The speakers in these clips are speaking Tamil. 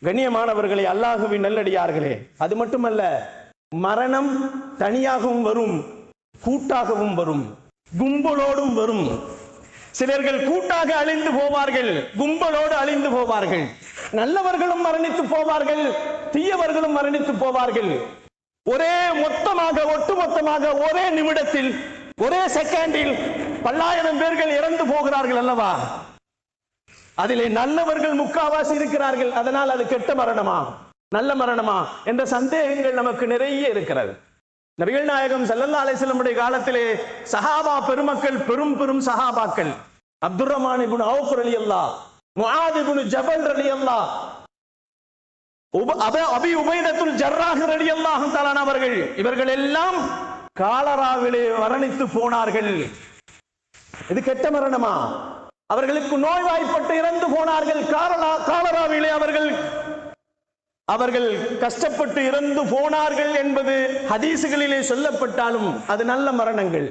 கண்ணியமானவர்களே, அல்லாஹுவின் நல்லடியார்களே, அது மட்டுமல்ல, மரணம் தனியாகவும் வரும், கூட்டாகவும் வரும், கும்பலோடும் வரும். சிலர்கள் கூட்டாக அழிந்து போவார்கள், கும்பலோடு அழிந்து போவார்கள். நல்லவர்களும் மரணித்து போவார்கள், தீயவர்களும் மரணித்து போவார்கள். ஒரே மொத்தமாக, ஒட்டுமொத்தமாக ஒரே நிமிடத்தில், ஒரே செகண்டில் பல்லாயிரம் பேர்கள் இறந்து போகிறார்கள் அல்லவா? அதிலே நல்லவர்கள் முக்காவாசி இருக்கிறார்கள். அதனால் அது கெட்ட மரணமா நல்ல மரணமா என்ற சந்தேகங்கள் நமக்கு நிறைய இருக்கிறது. நபிகள் நாயகம் ஸல்லல்லாஹு அலைஹி வஸல்லம் காலத்திலே சஹாபா பெருமக்கள், பெரும் பெரும் சஹாபாக்கள், அப்துர் ரஹ்மான் இப்னு அவுஃப் ரலியல்லாஹ், முஆத் இப்னு ஜபல் ரலியல்லாஹ், அபி உபைதத்துல் ஜர்ராஹ் ரலியல்லாஹு தஆலா அவர்கள், இவர்கள் எல்லாம் காலராவிலே மரணித்து போனார்கள். இது கெட்ட மரணமா? அவர்களுக்கு நோய்வாய்ப்பட்டு இறந்து போனார்கள். காலராவிலே அவர்கள் கஷ்டப்பட்டு இறந்து போனார்கள் என்பது ஹதீசுகளிலே சொல்லப்பட்டாலும் அது நல்ல மரணங்கள்.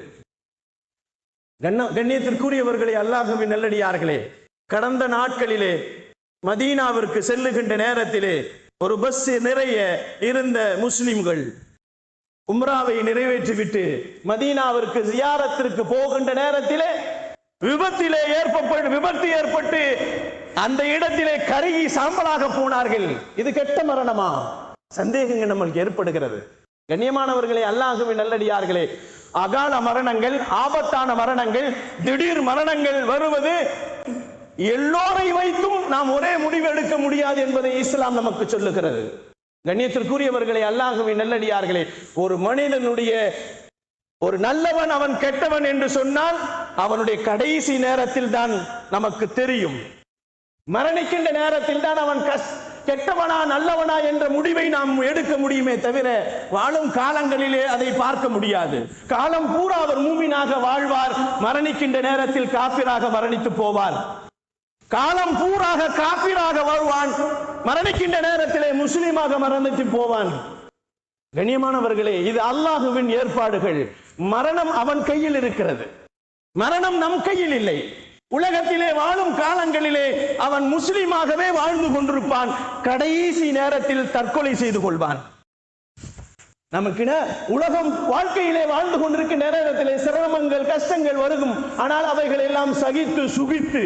கண்ணியத்திற்குரியவர்களே, அல்லாஹ்வின் நல்லடியார்களே, கடந்த நாட்களிலே மதீனாவிற்கு செல்லுகின்ற நேரத்திலே ஒரு பஸ் நிறைய இருந்த முஸ்லிம்கள் உம்ராவை நிறைவேற்றிவிட்டு மதீனாவிற்கு ஜியாரத்திற்கு போகின்ற நேரத்திலே விபத்து ஏற்பட்டு அந்த இடத்திலே கருகி சாம்பலாக போனார்கள். இது கெட்ட மரணமா? சந்தேகங்கள் நம்மளுக்கு ஏற்படுகிறது. கண்ணியமானவர்களே, அல்லாஹ்வின் நல்லடியார்களே, அகால மரணங்கள், ஆபத்தான மரணங்கள், திடீர் மரணங்கள் வருவது எல்லோரை வைத்தும் நாம் ஒரே முடிவு எடுக்க முடியாது என்பதை இஸ்லாம் நமக்கு சொல்லுகிறது. கண்ணியத்திற்குரியவர்களே, அல்லாஹ்வின் நல்லடியார்களே, ஒரு மனிதனுடைய, ஒரு நல்லவன் அவன் கெட்டவன் என்று சொன்னால் அவனுடைய கடைசி நேரத்தில் தான் நமக்கு தெரியும். மரணிக்கின்ற நேரத்தில் தான் அவன் கெட்டவனா நல்லவனா என்ற முடிவை நாம் எடுக்க முடியுமே தவிர வாழும் காலங்களிலே அதை பார்க்க முடியாது. காலம் பூரா அவர் மூமினாக வாழ்வார், மரணிக்கின்ற நேரத்தில் காபிராக மரணித்து போவார். காலம் பூராக காபிராக வாழ்வான், மரணிக்கின்ற நேரத்திலே முஸ்லிமாக மரணித்து போவான். கண்ணியமானவர்களே, இது அல்லாஹுவின் ஏற்பாடுகள். மரணம் அவன் கையில் இருக்கிறது, மரணம் நம் கையில் இல்லை. உலகத்திலே வாழும் காலங்களிலே அவன் முஸ்லிமாகவே வாழ்ந்து கொண்டிருப்பான், கடைசி நேரத்தில் தற்கொலை செய்து கொள்வான். நமக்கு உலகம் வாழ்க்கையிலே வாழ்ந்து கொண்டிருக்கின்ற நேரத்திலே சிரமங்கள், கஷ்டங்கள் வருகும். ஆனால் அவைகள் எல்லாம் சகித்து சுகித்து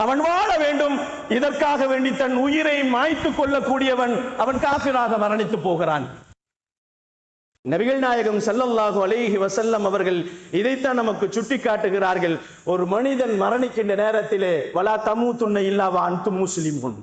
அவன் வாழ வேண்டும். இதற்காக வேண்டி தன் உயிரை மாய்த்துக் கொள்ளக்கூடியவன் அவன் காஃபிராக மரணித்து போகிறான். நபிகள் நாயகம் ஸல்லல்லாஹு அலைஹி வஸல்லம் அவர்கள் இதைத்தான் நமக்கு சுட்டி காட்டுகிறார்கள். ஒரு மனிதன் மரணிக்கின்ற நேரத்திலே வலா தமூதுன்ன இல்லா வ அன்தும் முஸ்லிமூன்,